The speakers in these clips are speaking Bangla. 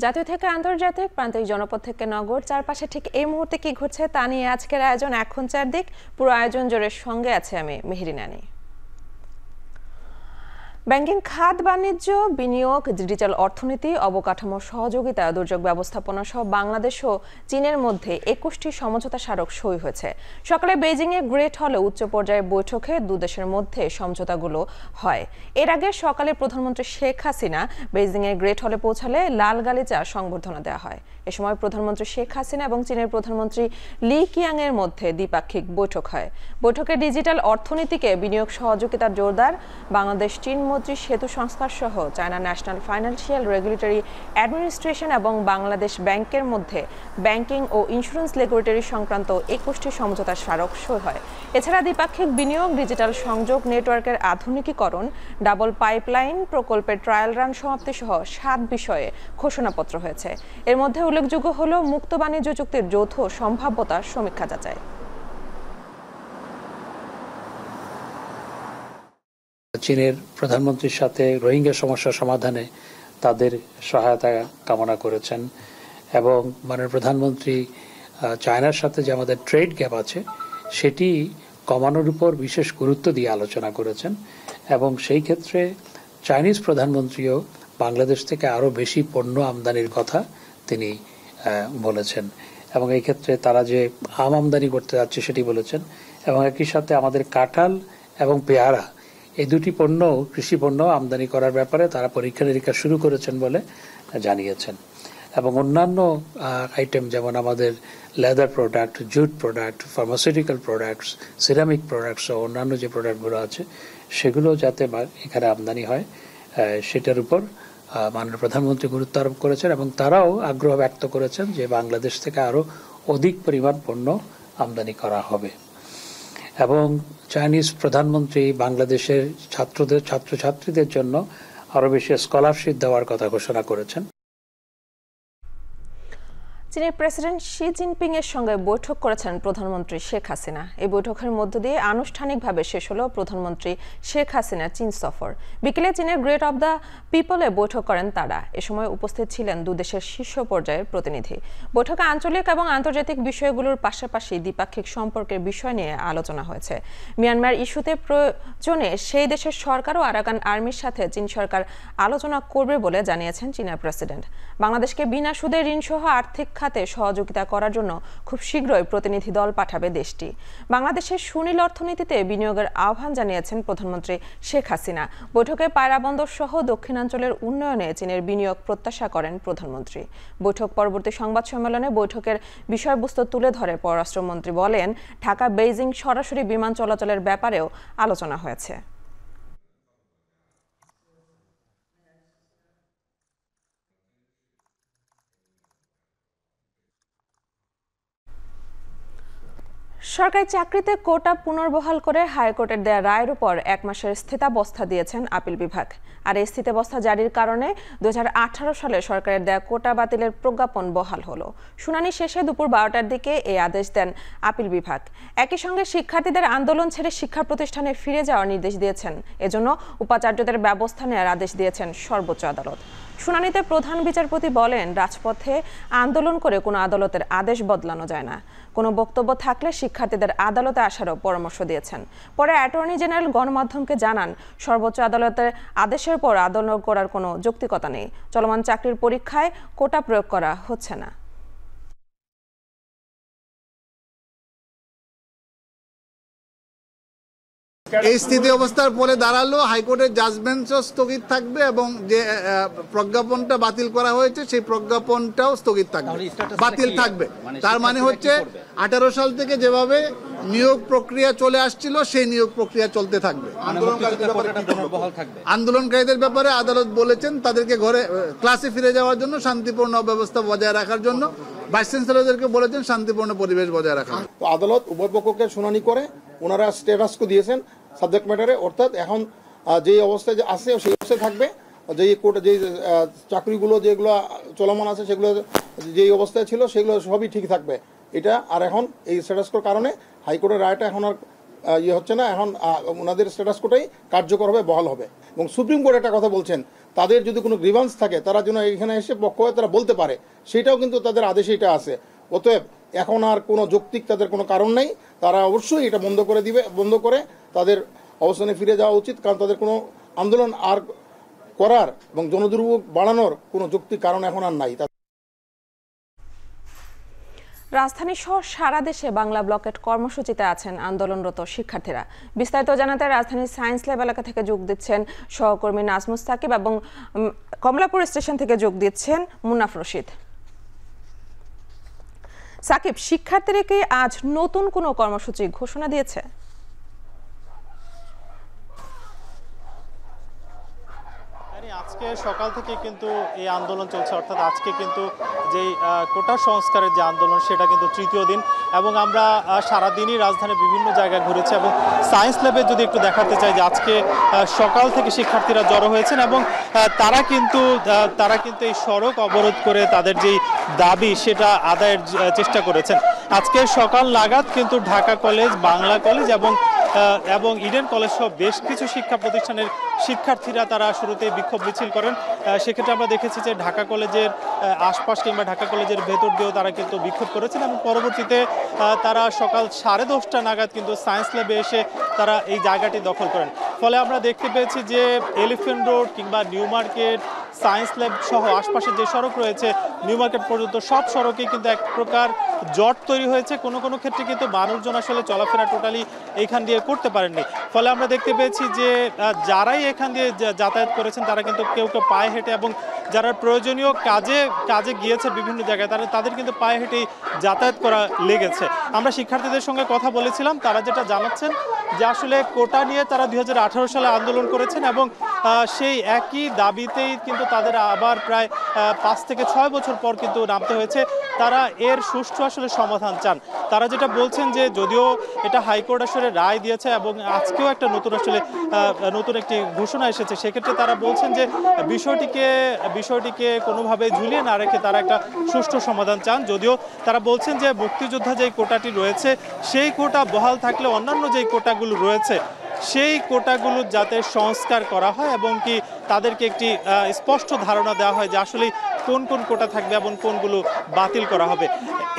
জাতীয় থেকে আন্তর্জাতিক, প্রান্তিক জনপদ থেকে নগর, চারপাশে ঠিক এই মুহূর্তে কি ঘটছে তা নিয়ে আজকের আয়োজন এখন চারদিক। পুরো আয়োজন জোরের সঙ্গে আছে আমি মেহেরিনানি। ব্যাংকিং খাত, বাণিজ্য, বিনিয়োগ, ডিজিটাল অর্থনীতি, অবকাঠামো সহযোগিতা, দুর্যোগ ব্যবস্থাপনা সহ বাংলাদেশ ও চীনের মধ্যে ২১টি সমঝোতা স্মারক সই হয়েছে। সকালে বেইজিংয়ে গ্রেট হলে উচ্চ পর্যায়ের বৈঠকে দুদেশের মধ্যে সমঝোতাগুলো হয়। এর আগে সকালে প্রধানমন্ত্রী শেখ হাসিনা বেইজিংয়ের গ্রেট হলে পৌঁছালে লাল গালিচা সংবর্ধনা দেওয়া হয়। এ সময় প্রধানমন্ত্রী শেখ হাসিনা এবং চীনের প্রধানমন্ত্রী লি কিয়াংয়ের মধ্যে দ্বিপাক্ষিক বৈঠক হয়। বৈঠকে ডিজিটাল অর্থনীতিকে বিনিয়োগ সহযোগিতা জোরদার, বাংলাদেশ চীন মৈত্রী সেতু সংস্কার সহ China national financial regulatory administration এবং বাংলাদেশ ব্যাংকের মধ্যে ব্যাংকিং ও ইন্স্যুরেন্স রেগুলেটরি সংক্রান্ত ২১টি সমঝোতা স্মারক সই হয়। এছাড়া দ্বিপাক্ষিক বিনিয়োগ, ডিজিটাল সংযোগ, নেটওয়ার্কের আধুনিকীকরণ, ডাবল পাইপলাইন প্রকল্পের ট্রায়াল রান সমাপ্তি সহ ৭ বিষয়ে ঘোষণাপত্র হয়েছে। এর মধ্যে উল্লেখযোগ্য হল মুক্ত বাণিজ্য চুক্তির যৌথ সম্ভাব্যতার সমীক্ষা যাচাই। চীনের প্রধানমন্ত্রীর সাথে রোহিঙ্গা সমস্যা সমাধানে তাদের সহায়তা কামনা করেছেন এবং মাননীয় প্রধানমন্ত্রী চায়নার সাথে যে আমাদের ট্রেড গ্যাপ আছে সেটি কমানোর উপর বিশেষ গুরুত্ব দিয়ে আলোচনা করেছেন এবং সেই ক্ষেত্রে চাইনিজ প্রধানমন্ত্রীও বাংলাদেশ থেকে আরও বেশি পণ্য আমদানির কথা তিনি বলেছেন এবং এই ক্ষেত্রে তারা যে আম আমদানি করতে যাচ্ছে সেটি বলেছেন এবং একই সাথে আমাদের কাঁঠাল এবং পেয়ারা এই দুটি পণ্য, কৃষি পণ্য আমদানি করার ব্যাপারে তারা পরীক্ষা নিরীক্ষা শুরু করেছেন বলে জানিয়েছেন এবং অন্যান্য আইটেম যেমন আমাদের leather product, jute product, pharmaceutical products, ceramic products ও অন্যান্য যে প্রোডাক্টগুলো আছে সেগুলো যাতে এখানে আমদানি হয় সেটার উপর মাননীয় প্রধানমন্ত্রী গুরুত্ব আরোপ করেছেন এবং তারাও আগ্রহ ব্যক্ত করেছেন যে বাংলাদেশ থেকে আরও অধিক পরিমাণ পণ্য আমদানি করা হবে এবং চাইনিজ প্রধানমন্ত্রী বাংলাদেশের ছাত্রছাত্রীদের জন্য আরো বেশি স্কলারশিপ দেওয়ার কথা ঘোষণা করেছেন। চীনের প্রেসিডেন্ট শি জিনপিং এর সঙ্গে বৈঠক করেছেন প্রধানমন্ত্রী শেখ হাসিনা। এই বৈঠকের মধ্য দিয়ে আনুষ্ঠানিকভাবে শেষ হলো প্রধানমন্ত্রী শেখ হাসিনার চীন সফর। বিকেলে চীনের গ্রেট অব দ্য পিপলে বৈঠক করেন তারা। এ সময় উপস্থিত ছিলেন দুদেশের শীর্ষ পর্যায়ের প্রতিনিধি। বৈঠকে আঞ্চলিক এবং আন্তর্জাতিক বিষয়গুলোর পাশাপাশি দ্বিপাক্ষিক সম্পর্কের বিষয় নিয়ে আলোচনা হয়েছে। মিয়ানমার ইস্যুতে প্রয়োজনে সেই দেশের সরকার ও আরাকান আর্মির সাথে চীন সরকার আলোচনা করবে বলে জানিয়েছেন চীনের প্রেসিডেন্ট। বাংলাদেশকে বিনা সুদে ঋণসহ আর্থিক খাতে সহযোগিতা করার জন্য খুব শীঘ্রই প্রতিনিধি দল পাঠাবে দেশটি। বাংলাদেশের সুনীল অর্থনীতিতে বিনিয়োগের আহ্বান জানিয়েছেন প্রধানমন্ত্রী শেখ হাসিনা। বৈঠকে পায়রা বন্দর সহ দক্ষিণাঞ্চলের উন্নয়নে চীনের বিনিয়োগ প্রত্যাশা করেন প্রধানমন্ত্রী। বৈঠক পরবর্তী সংবাদ সম্মেলনে বৈঠকের বিষয়বস্তু তুলে ধরে পররাষ্ট্রমন্ত্রী বলেন, ঢাকা বেইজিং সরাসরি বিমান চলাচলের ব্যাপারেও আলোচনা হয়েছে। সরকারি চাকরিতে কোটা পুনর্বহাল করে হাইকোর্টের দেয়া রায়ের উপর ১ মাসের স্থিতাবস্থা দিয়েছেন আপিল বিভাগ। আর এই স্থিতাবস্থা জারির কারণে ২০১৮ সালে সরকারের দেয়া কোটা বাতিলের প্রজ্ঞাপন বহাল হলো। শুনানি শেষে দুপুর ১২টার দিকে এই আদেশ দেন আপিল বিভাগ। একই সঙ্গে শিক্ষার্থীদের আন্দোলন ছেড়ে শিক্ষা প্রতিষ্ঠানে ফিরে যাওয়ার নির্দেশ দিয়েছেন। এজন্য উপাচার্যদের ব্যবস্থা নেওয়ার আদেশ দিয়েছেন সর্বোচ্চ আদালত। শুনানিতে প্রধান বিচারপতি বলেন, রাজপথে আন্দোলন করে কোনো আদালতের আদেশ বদলানো যায় না। কোনো বক্তব্য থাকলে শিক্ষার্থীদের আদালতে আসারও পরামর্শ দিয়েছেন। পরে অ্যাটর্নি জেনারেল গণমাধ্যমকে জানান, সর্বোচ্চ আদালতের আদেশের পর আন্দোলন করার কোনো যৌক্তিকতা নেই। চলমান চাকরির পরীক্ষায় কোটা প্রয়োগ করা হচ্ছে না। এই স্থিতি অবস্থার পরে দাঁড়ালো হাইকোর্টের জাজমেন্টও স্থগিত থাকবে এবং যে প্রজ্ঞাপনটা বাতিল করা হয়েছে সেই প্রজ্ঞাপনটাও স্থগিত থাকবে, বাতিল থাকবে। তার মানে হচ্ছে 18 সাল থেকে যেভাবে নিয়োগ প্রক্রিয়া চলে আসছিল সেই নিয়োগ প্রক্রিয়া চলতে থাকবে। আন্দোলনকারীদের ব্যাপারে আদালত বলেছেন তাদেরকে ঘরে ক্লাসে ফিরে যাওয়ার জন্য শান্তিপূর্ণ ব্যবস্থা বজায় রাখার জন্য ভাইস চ্যান্সেলরদেরকে বলেছেন শান্তিপূর্ণ পরিবেশ বজায় রাখা। তো আদালত উভয় পক্ষকে শুনানি করে ওনারা স্ট্যাটাসকো দিয়েছেন সাবজেক্ট ম্যাটারে, অর্থাৎ এখন যে অবস্থায় আছে সেই অবস্থায় থাকবে। যেই কোর্ট যেই চাকরিগুলো যেগুলো চলমান আছে সেগুলো যেই অবস্থায় ছিল সেগুলো সবই ঠিক থাকবে এটা। আর এখন এই স্ট্যাটাসকোর কারণে হাইকোর্টের রায়টা এখন আর হচ্ছে না, এখন ওনাদের স্ট্যাটাসকোটাই কার্যকর হবে, বহাল হবে। এবং সুপ্রিম কোর্ট একটা কথা বলছেন, তাদের যদি কোনো গ্রিভান্স থাকে তারা যেন এখানে এসে পক্ষ হয়ে তারা বলতে পারে, সেটাও কিন্তু তাদের আদেশে এটা আছে। অতএব এখন আর কোনো যৌক্তিক তাদের কোনো কারণ নেই, তারা অবশ্যই এটা বন্ধ করে তাদের অবস্থানে ফিরে যাওয়া উচিত, কারণ তাদের কোনো আন্দোলন আর করার এবং জনদুর্ভোগ বাড়ানোর কোনো যৌক্তিক কারণ এখন আর নাই। রাজধানী সহ সারা দেশে বাংলা ব্লকেট কর্মসূচিতে আছেন আন্দোলনরত শিক্ষার্থীরা। বিস্তারিত জানাতে রাজধানীর সায়েন্স ল্যাব এলাকা থেকে যোগ দিচ্ছেন সহকর্মী নাজমুস সাকিব এবং কমলাপুর স্টেশন থেকে যোগ দিচ্ছেন মুন্নাফ রশিদ। সাকিব, শিক্ষার্থীরা কি আজ নতুন কোনো কর্মসূচি ঘোষণা দিয়েছে? আজকে সকাল থেকে কিন্তু এই আন্দোলন চলছে, অর্থাৎ আজকে কিন্তু যেই কোটা সংস্কারের যে আন্দোলন সেটা কিন্তু তৃতীয় দিন, এবং আমরা সারাদিনই রাজধানীর বিভিন্ন জায়গায় ঘুরেছি এবং সায়েন্স ল্যাবে যদি একটু দেখাতে চাই যে আজকে সকাল থেকে শিক্ষার্থীরা জড়ো হয়েছেন এবং তারা কিন্তু এই সড়ক অবরোধ করে তাদের যেই দাবি সেটা আদায়ের চেষ্টা করেছেন। আজকে সকাল নাগাদ কিন্তু ঢাকা কলেজ, বাংলা কলেজ এবং ইডেন কলেজ সহ বেশ কিছু শিক্ষা প্রতিষ্ঠানের শিক্ষার্থীরা তারা শুরুতেই বিক্ষোভ মিছিল করেন। সেক্ষেত্রে আমরা দেখেছি যে ঢাকা কলেজের আশপাশ কিংবা ঢাকা কলেজের ভেতর দিয়েও তারা কিন্তু বিক্ষোভ করেছেন এবং পরবর্তীতে তারা সকাল 10:30 নাগাদ কিন্তু সায়েন্স ল্যাবে এসে তারা এই জায়গাটি দখল করেন। ফলে আমরা দেখতে পেয়েছি যে এলিফ্যান্ট রোড কিংবা নিউ মার্কেট, সায়েন্স ল্যাব সহ আশপাশের যে সড়ক রয়েছে নিউ মার্কেট পর্যন্ত সব সড়কে কিন্তু এক প্রকার জট তৈরি হয়েছে। কোনো কোনো ক্ষেত্রে কিন্তু মানুষজন আসলে চলাফেরা টোটালি এইখান দিয়ে করতে পারেননি। ফলে আমরা দেখতে পেয়েছি যে যারাই এখান দিয়ে যাতায়াত করেছেন তারা কিন্তু কেউ কেউ পায়ে হেঁটে এবং যারা প্রয়োজনীয় কাজে গিয়েছে বিভিন্ন জায়গায় তাদের কিন্তু পায়ে হেঁটেই যাতায়াত করা লেগেছে। আমরা শিক্ষার্থীদের সঙ্গে কথা বলেছিলাম, তারা যেটা জানাচ্ছেন যে আসলে কোটা নিয়ে তারা 2018 সালে আন্দোলন করেছেন এবং সেই একই দাবিতেই কিন্তু তাদের আবার প্রায় 5 থেকে 6 বছর পর কিন্তু নামতে হয়েছে। তারা এর সুষ্ঠু আসলে সমাধান চান। তারা যেটা বলছেন যে যদিও এটা হাইকোর্ট আসলে রায় দিয়েছে এবং আজকেও একটা নতুন একটি ঘোষণা এসেছে, সেক্ষেত্রে তারা বলছেন যে বিষয়টিকে কোনোভাবে ঝুলিয়ে না রেখে তারা একটা সুষ্ঠু সমাধান চান। যদিও তারা বলছেন যে মুক্তিযোদ্ধা যেই কোটাটি রয়েছে সেই কোটা বহাল থাকলে অন্যান্য যেই কোটাগুলো রয়েছে সেই কোটাগুলো যাতে সংস্কার করা হয় এবং কি তাদেরকে একটি স্পষ্ট ধারণা দেওয়া হয় যে আসলে কোন কোন কোটা থাকবে এবং কোনগুলো বাতিল করা হবে।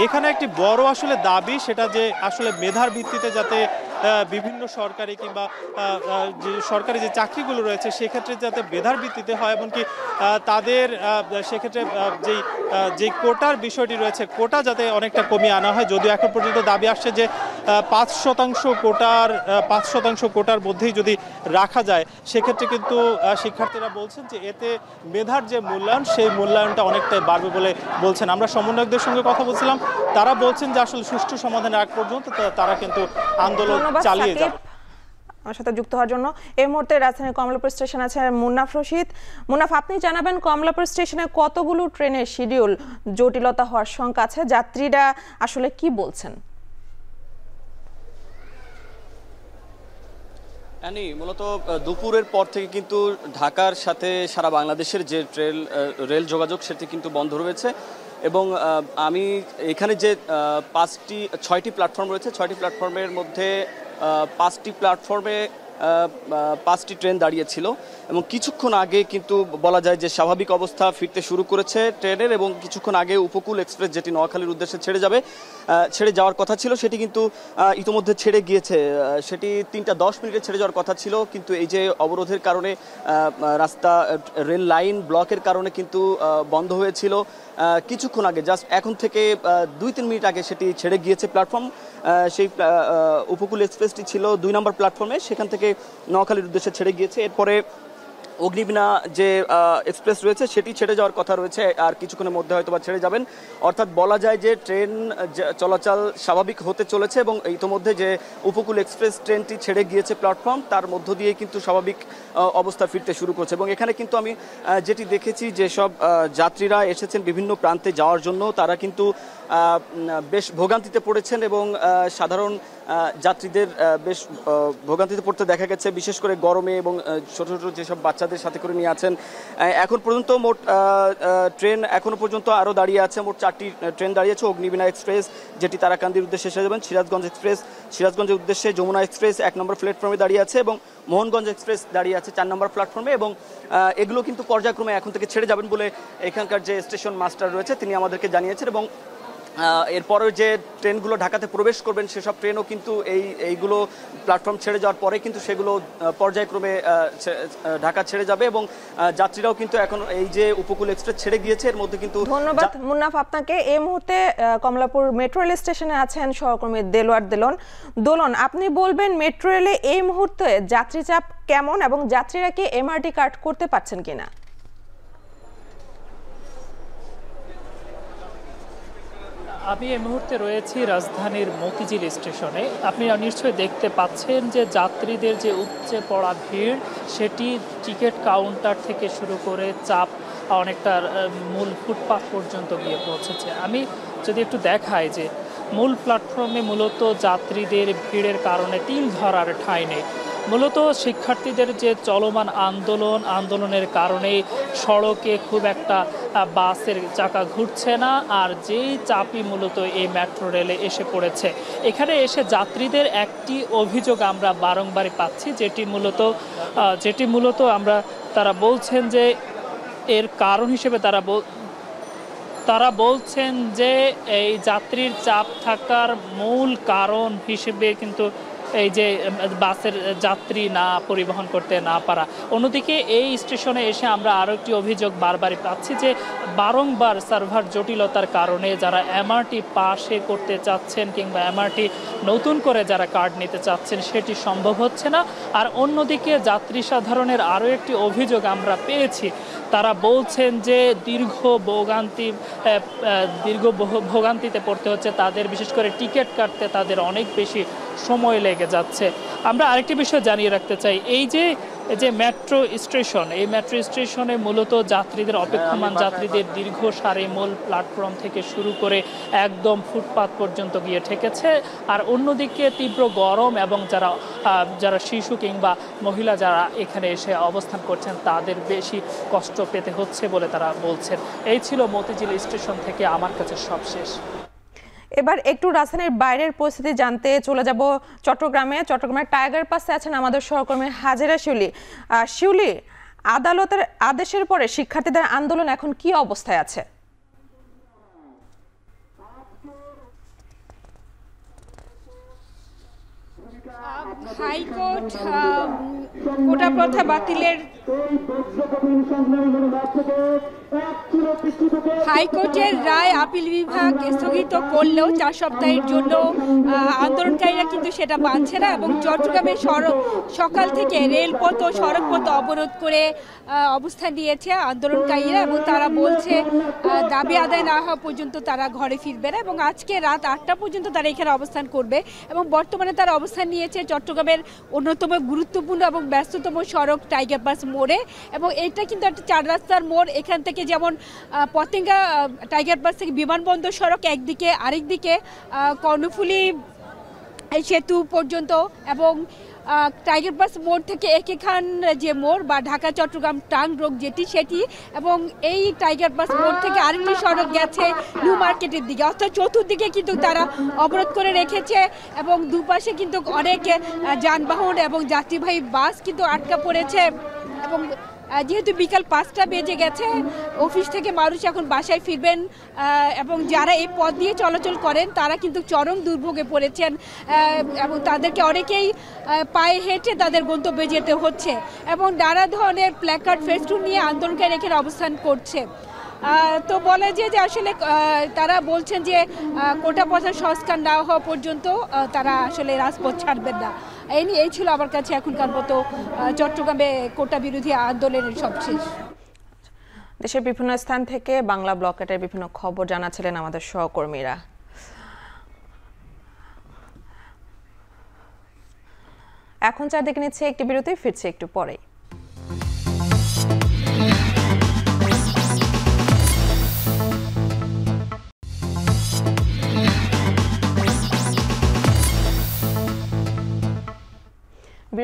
এখানে একটি বড় আসলে দাবি সেটা যে আসলে মেধার ভিত্তিতে যাতে বিভিন্ন সরকারি কিংবা সরকারি যে চাকরিগুলো রয়েছে সেক্ষেত্রে যাতে মেধার ভিত্তিতে হয় এবং কি তাদের সেক্ষেত্রে যেই কোটার বিষয়টি রয়েছে কোটা যাতে অনেকটা কমিয়ে আনা হয়। যদিও এখন পর্যন্ত দাবি আসছে যে 5% কোটার মধ্যেই যদি রাখা যায় সেক্ষেত্রে কিন্তু শিক্ষার্থীরা বলছেন যে এতে মেধার যে মূল্যায়ন সেই মূল্যায়নটা অনেকটাই বাড়বে বলে বলছেন। আমরা সমন্বয়কদের সঙ্গে কথা বলছিলাম, তারা বলছেন যে আসলে সুষ্ঠু সমাধানের আগ পর্যন্ত তারা কিন্তু আন্দোলন চালিয়ে যাবে। আমার সাথে যুক্ত হওয়ার জন্য এই মুহূর্তে রাজধানীর কমলাপুর স্টেশন আছে মুন্নাফ রশিদ। মুন্নাফ, আপনি জানাবেন কমলাপুর স্টেশনে কতগুলো ট্রেনের শিডিউল জটিলতা হওয়ার শঙ্কা আছে, যাত্রীরা আসলে কি বলছেন? মূলত দুপুরের পর থেকে কিন্তু ঢাকার সাথে সারা বাংলাদেশের যে রেল যোগাযোগ সেটি কিন্তু বন্ধ রয়েছে এবং আমি এখানে যে 6টি প্ল্যাটফর্ম রয়েছে 6টি প্ল্যাটফর্মের মধ্যে 5টি প্ল্যাটফর্মে 5টি ট্রেন দাঁড়িয়েছিল এবং কিছুক্ষণ আগে কিন্তু বলা যায় যে স্বাভাবিক অবস্থা ফিরতে শুরু করেছে ট্রেনের এবং কিছুক্ষণ আগে উপকূল এক্সপ্রেস যেটি নোয়াখালীর উদ্দেশ্যে ছেড়ে যাওয়ার কথা ছিল সেটি কিন্তু ইতিমধ্যে ছেড়ে গিয়েছে। সেটি 3টা 10 মিনিটে ছেড়ে যাওয়ার কথা ছিল, কিন্তু এই যে অবরোধের কারণে রাস্তা রেল লাইন ব্লকের কারণে কিন্তু বন্ধ হয়েছিল কিছুক্ষণ আগে, জাস্ট এখন থেকে 2-3 মিনিট আগে সেটি ছেড়ে গিয়েছে প্ল্যাটফর্ম। সেই উপকূল এক্সপ্রেসটি ছিল 2 নম্বর প্ল্যাটফর্মে, সেখান থেকে নোয়াখালীর উদ্দেশ্যে ছেড়ে গিয়েছে। এরপরে অগ্নিবীণা যে এক্সপ্রেস রয়েছে সেটি ছেড়ে যাওয়ার কথা রয়েছে, আর কিছুক্ষণের মধ্যে হয়তো বা ছেড়ে যাবেন। অর্থাৎ বলা যায় যে ট্রেন চলাচল স্বাভাবিক হতে চলেছে এবং ইতোমধ্যে যে উপকূল এক্সপ্রেস ট্রেনটি ছেড়ে গিয়েছে প্ল্যাটফর্ম তার মধ্য দিয়ে কিন্তু স্বাভাবিক অবস্থা ফিরতে শুরু করছে। এবং এখানে কিন্তু আমি যেটি দেখেছি যেসব যাত্রীরা এসেছেন বিভিন্ন প্রান্তে যাওয়ার জন্য তারা কিন্তু বেশ ভোগান্তিতে পড়েছেন এবং সাধারণ যাত্রীদের বেশ ভোগান্তিতে পড়তে দেখা গেছে, বিশেষ করে গরমে এবং ছোট ছোট যেসব বাচ্চাদের সাথে করে নিয়ে আছেন। এখন পর্যন্ত মোট ট্রেন এখনও পর্যন্ত আরও দাঁড়িয়ে আছে, মোট 4টি ট্রেন দাঁড়িয়ে আছে। অগ্নিবীণা এক্সপ্রেস যেটি তারাকান্দির উদ্দেশ্যে এসে যাবেন, সিরাজগঞ্জ এক্সপ্রেস সিরাজগঞ্জের উদ্দেশ্যে, যমুনা এক্সপ্রেস 1 নম্বর প্ল্যাটফর্মে দাঁড়িয়ে আছে এবং মোহনগঞ্জ এক্সপ্রেস দাঁড়িয়ে আছে 4 নম্বর প্ল্যাটফর্মে। এবং এগুলো কিন্তু পর্যায়ক্রমে এখন থেকে ছেড়ে যাবেন বলে এখানকার যে স্টেশন মাস্টার রয়েছে তিনি আমাদেরকে জানিয়েছেন। এবং এরপরে যে ট্রেনগুলো ঢাকাতে প্রবেশ করবেন সেসব ট্রেনও কিন্তু এইগুলো প্ল্যাটফর্ম ছেড়ে যাওয়ার পরে কিন্তু সেগুলো পর্যায়ক্রমে ঢাকা ছেড়ে যাবে এবং যাত্রীরাও কিন্তু এখন এই যে উপকূল এক্সপ্রেস ছেড়ে গিয়েছে এর মধ্যে কিন্তু। ধন্যবাদ মুন্নাফ আপনাকে। এই মুহূর্তে কমলাপুর মেট্রো রেল স্টেশনে আছেন সহকর্মী দেলোয়ার দোলন। আপনি বলবেন মেট্রো রেলে এই মুহূর্তে যাত্রী চাপ কেমন এবং যাত্রীরা কি এমআরটি কার্ড করতে পারছেন কিনা? আমি এই মুহূর্তে রয়েছি রাজধানীর মতিঝিল স্টেশনে। আপনি নিশ্চয়ই দেখতে পাচ্ছেন যে যাত্রীদের যে উপচে পড়া ভিড় সেটি টিকিট কাউন্টার থেকে শুরু করে চাপ অনেকটা মূল ফুটপাথ পর্যন্ত গিয়ে পৌঁছেছে। আমি যদি একটু দেখাই যে মূল প্ল্যাটফর্মে মূলত যাত্রীদের ভিড়ের কারণে তিল ধরার ঠাঁই নেই। মূলত শিক্ষার্থীদের যে চলমান আন্দোলনের কারণে সড়কে খুব একটা বাসের চাকা ঘুরছে না, আর যেই চাপই মূলত এই মেট্রো রেলে এসে পড়েছে। এখানে এসে যাত্রীদের একটি অভিযোগ আমরা বারংবারই পাচ্ছি, যেটি মূলত তারা বলছেন যে এর কারণ হিসেবে তারা বলছেন যে এই যাত্রীর চাপ থাকার মূল কারণ হিসেবে কিন্তু এই যে বাসের যাত্রী পরিবহন করতে না পারা। অন্যদিকে এই স্টেশনে এসে আমরা আরও একটি অভিযোগ বারবারই পাচ্ছি যে বারংবার সার্ভার জটিলতার কারণে যারা এমআরটি পাশে করতে চাচ্ছেন কিংবা এমআরটি নতুন করে যারা কার্ড নিতে চাচ্ছেন সেটি সম্ভব হচ্ছে না। আর অন্যদিকে যাত্রী সাধারণের আরও একটি অভিযোগ আমরা পেয়েছি, তারা বলছেন যে দীর্ঘ ভোগান্তিতে পড়তে হচ্ছে তাদের, বিশেষ করে টিকিট কাটতে তাদের অনেক বেশি সময় লেগে যাচ্ছে। আমরা আরেকটি বিষয় জানিয়ে রাখতে চাই, এই যে মেট্রো স্টেশন, এই মেট্রো স্টেশনে মূলত যাত্রীদের অপেক্ষমান যাত্রীদের দীর্ঘ সারি মূল প্ল্যাটফর্ম থেকে শুরু করে একদম ফুটপাথ পর্যন্ত গিয়ে ঠেকেছে। আর অন্যদিকে তীব্র গরম এবং যারা শিশু কিংবা মহিলা যারা এখানে এসে অবস্থান করছেন তাদের বেশি কষ্ট পেতে হচ্ছে বলে তারা বলছেন। এই ছিল মতিঝিল স্টেশন থেকে আমার কাছে সবশেষ। এবার একটু রাজধানীর বাইরের পরিস্থিতি জানতে চলে যাব চট্টগ্রামের টাইগার পাসে আছেন আমাদের সহকর্মী হাজেরা শিউলি। আদালতের আদেশের পরে শিক্ষার্থীদের আন্দোলন এখন কি অবস্থায় আছে? হাইকোর্ট কোটা প্রথা বাতিলের হাইকোর্টের রায় আপিল বিভাগ স্থগিত করলেও 4 সপ্তাহের জন্য আন্দোলনকারীরা কিন্তু সেটা মানছে না এবং চট্টগ্রামে সকাল থেকে রেলপথ ও সড়কপথ অবরোধ করে অবস্থান নিয়েছে আন্দোলনকারীরা এবং তারা বলছে দাবি আদায় না হওয়া পর্যন্ত তারা ঘরে ফিরবে না এবং আজকে রাত 8টা পর্যন্ত তারা এখানে অবস্থান করবে। এবং বর্তমানে তারা অবস্থান নিয়েছে চট্টগ্রামের অন্যতম গুরুত্বপূর্ণ এবং ব্যস্ততম সড়ক টাইগার পাস মোড়ে এবং এটা কিন্তু একটা 4 রাস্তার মোড়। এখান থেকে যেমন পতেঙ্গা টাইগার পাস থেকে বিমানবন্দর সড়ক একদিকে, আরেকদিকে কর্ণফুলী সেতু পর্যন্ত এবং টাইগার পাস মোড় থেকে একে খান যে মোড় বা ঢাকা চট্টগ্রাম ট্রাঙ্ক রোড সেটি এবং এই টাইগার পাস মোড় থেকে আরেকটি সড়ক গেছে নিউ মার্কেটের দিকে, অর্থাৎ চতুর্দিকে কিন্তু তারা অবরোধ করে রেখেছে এবং দুপাশে কিন্তু অনেক যানবাহন এবং যাত্রীবাহী বাস কিন্তু আটকা পড়েছে। এবং যেহেতু বিকাল 5টা বেজে গেছে, অফিস থেকে মানুষ এখন বাসায় ফিরবেন এবং যারা এই পথ দিয়ে চলাচল করেন তারা কিন্তু চরম দুর্ভোগে পড়েছেন এবং তাদেরকে অনেকেই পায়ে হেঁটে তাদের গন্তব্যে যেতে হচ্ছে এবং নানা ধরনের প্ল্যাকার্ড ফেস্টুন নিয়ে আন্দোলনকারী এখানে অবস্থান করছে। তো বলে যে আসলে তারা বলছেন যে কোটা প্রথা সংস্কার না হওয়া পর্যন্ত তারা আসলে রাজপথ ছাড়বেন না। এই ছিল আমার কাছে এখনকার মতো চট্টগ্রামে কোটা বিরোধী আন্দোলনের সবশেষ। দেশের বিভিন্ন স্থান থেকে বাংলা ব্লকেটের বিভিন্ন খবর জানাচ্ছিলেন আমাদের সহকর্মীরা। এখন চারদিকে নিচ্ছে একটি বিরতি, ফিরছে একটু পরেই।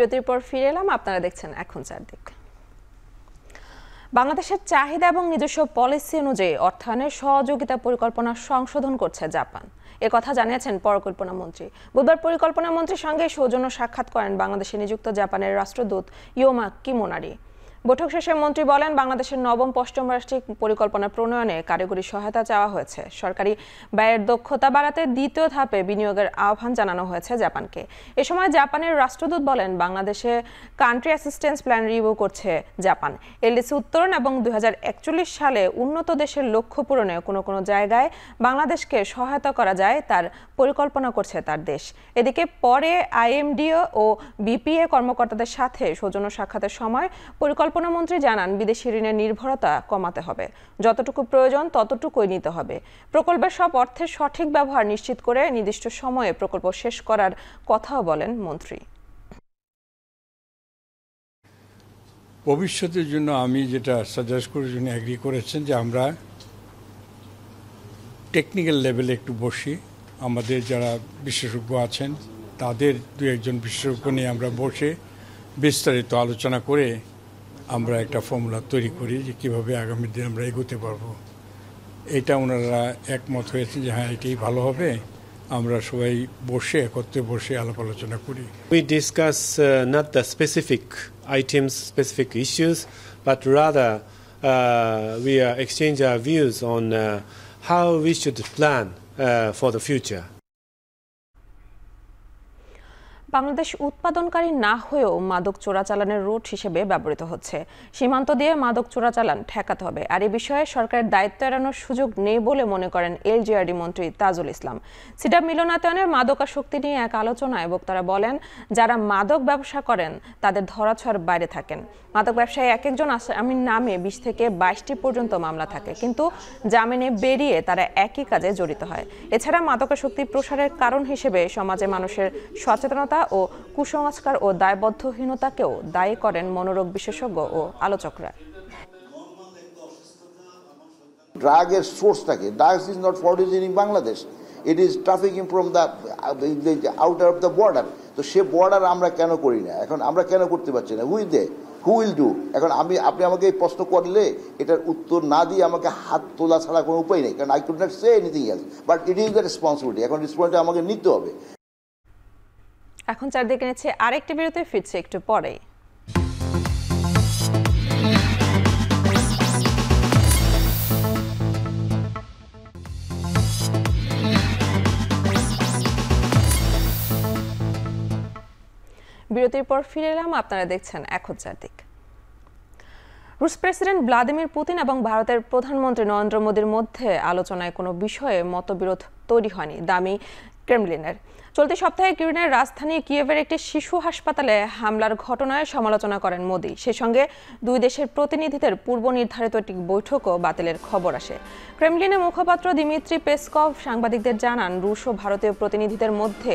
বিরতির পর ফিরে এলাম, আপনারা দেখছেন এখন চারদিক। বাংলাদেশের চাহিদা এবং নিজস্ব পলিসি অনুযায়ী অর্থায়নের সহযোগিতা পরিকল্পনা সংশোধন করছে জাপান। কথা জানিয়েছেন পরিকল্পনা মন্ত্রী। বুধবার পরিকল্পনা মন্ত্রীর সঙ্গে সৌজন্য সাক্ষাৎ করেন বাংলাদেশে নিযুক্ত জাপানের রাষ্ট্রদূত ইয়োমা কিমোনারি। বৈঠক শেষে মন্ত্রী বলেন, বাংলাদেশের নবম পঞ্চবার্ষিক পরিকল্পনা প্রণয়নে কারিগরি সহায়তা চাওয়া হয়েছে। সরকারি ব্যয়ের দক্ষতা বাড়াতে দ্বিতীয় ধাপে বিনিয়োগের আহ্বান জানানো হয়েছে জাপানকে। এ সময় জাপানের রাষ্ট্রদূত বলেন, বাংলাদেশে কান্ট্রি অ্যাসিস্ট্যান্স প্ল্যান রিভিউ করছে জাপান। এলডিসি উত্তরণ এবং 2041 সালে উন্নত দেশের লক্ষ্য পূরণে কোনো জায়গায় বাংলাদেশকে সহায়তা করা যায় তার পরিকল্পনা করছে তার দেশ। এদিকে পরে আইএমডিও ও বিপিএ কর্মকর্তাদের সাথে সৌজন্য সাক্ষাতের সময় পরিকল্পনামন্ত্রী জানান, বিদেশি ঋণের নির্ভরতা কমাতে হবে, যতটুকু প্রয়োজন ততটুকুই নিতে হবে। প্রকল্পের সব অর্থের সঠিক ব্যবহার নিশ্চিত করে নির্দিষ্ট সময়ে প্রকল্প শেষ করার কথাও বলেন মন্ত্রী। ভবিষ্যতের জন্য আমি যেটা সাজেস্ট করার জন্য এগ্রি করেছেন যে আমরা টেকনিক্যাল লেভেলে একটু বসি, আমাদের যারা বিশেষজ্ঞ আছেন তাদের দু একজন বিশেষজ্ঞ নিয়ে আমরা বসে বিস্তারিত আলোচনা করে আমরা একটা ফর্মুলা তৈরি করি যে কীভাবে আগামী দিন আমরা এগোতে পারবো। এটা ওনারা একমত হয়েছে যে হ্যাঁ এটাই ভালো হবে, আমরা সবাই বসে একত্রে বসে আলাপ আলোচনা করি। We discuss not the specific items, specific issues, but rather we exchange our views on how we should plan for the future. Bangladesh উৎপাদনকারী না হয়েও মাদক চোরাচালানের রুট হিসেবে ব্যবহৃত হচ্ছে। সীমান্ত দিয়ে মাদক চোরাচালান ঠেকাতে হবে, আর এ বিষয়ে সরকারের দায়িত্ব এড়ানোর সুযোগ নেই বলে মনে করেন এলজিআরডি মন্ত্রী তাজুল ইসলাম। সিডাব মিলনায়তনের মাদকাসক্তি নিয়ে এক আলোচনায় বক্তারা বলেন, যারা মাদক ব্যবসা করেন তাদের ধরাছোঁয়ার বাইরে থাকেন। মাদক ব্যবসায়ী এক একজন আসামির নামে 20 থেকে 22টি পর্যন্ত মামলা থাকে, কিন্তু জামিনে বেরিয়ে তারা একই কাজে জড়িত হয়। এছাড়া মাদকাসক্তি প্রসারের কারণ হিসেবে সমাজে মানুষের সচেতনতা ও কুসংস্কার ও দায়বদ্ধহীনতাকেও দায়ী করেন মনোরোগ বিশেষজ্ঞ ও আলোচকরা। ড্রাগের সোর্সটাকে, drugs is not produced in Bangladesh, it is trafficking from the outer of the border. তো সে বর্ডার আমরা কেন করি না? এখন আমরা কেন করতে পারছি না? Who will do? এখন আপনি আমাকে এই প্রশ্ন করলে এটার উত্তর না দিয়ে আমাকে হাত তোলা ছাড়া কোনো উপায় নেই, কারণ I could not say anything else, but it is the responsibility. এখন রেসপন্সিবিলিটি আমাকে নিতে হবে। এখন চারদিকে নিচ্ছে আরেকটি বিরতি, ফিরছে একটু পরেই। বিরতির পর ফিরে এলাম, আপনারা দেখছেন এখন চারদিক। রুশ প্রেসিডেন্ট ভ্লাদিমির পুতিন এবং ভারতের প্রধানমন্ত্রী নরেন্দ্র মোদীর মধ্যে আলোচনায় কোনো বিষয়ে মতবিরোধ তৈরি হয়নি দাবি ক্রেমলিনের। চলতি সপ্তাহে ইউক্রেনের রাজধানী কিয়েভের একটি শিশু হাসপাতালে হামলার ঘটনায় সমালোচনা করেন মোদি। সেই সঙ্গে দুই দেশের প্রতিনিধিদের পূর্ব নির্ধারিত একটি বৈঠকও বাতিলের খবর আসে। ক্রেমলিনের মুখপাত্র দিমিত্রি পেসকভ সাংবাদিকদের জানান, রুশ ও ভারতীয় প্রতিনিধিদের মধ্যে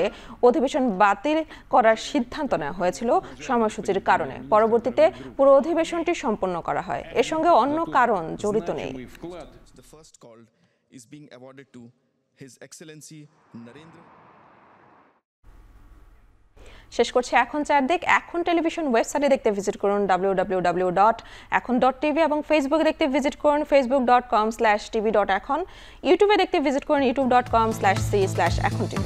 অধিবেশন বাতিল করার সিদ্ধান্ত নেওয়া হয়েছিল সময়সূচির কারণে। পরবর্তীতে পুরো অধিবেশনটি সম্পন্ন করা হয়। এর সঙ্গে অন্য কারণ জড়িত নেই। শেষ করছে এখন চারদিক। এখন টেলিভিশন ওয়েবসাইটে দেখতে ভিজিট করুন www.ekon.tv এবং ফেসবুকে দেখতে ভিজিট করুন facebook.com/tv.ekon। ইউটিউবে দেখতে ভিজিট করুন youtube.com/c/ekontv।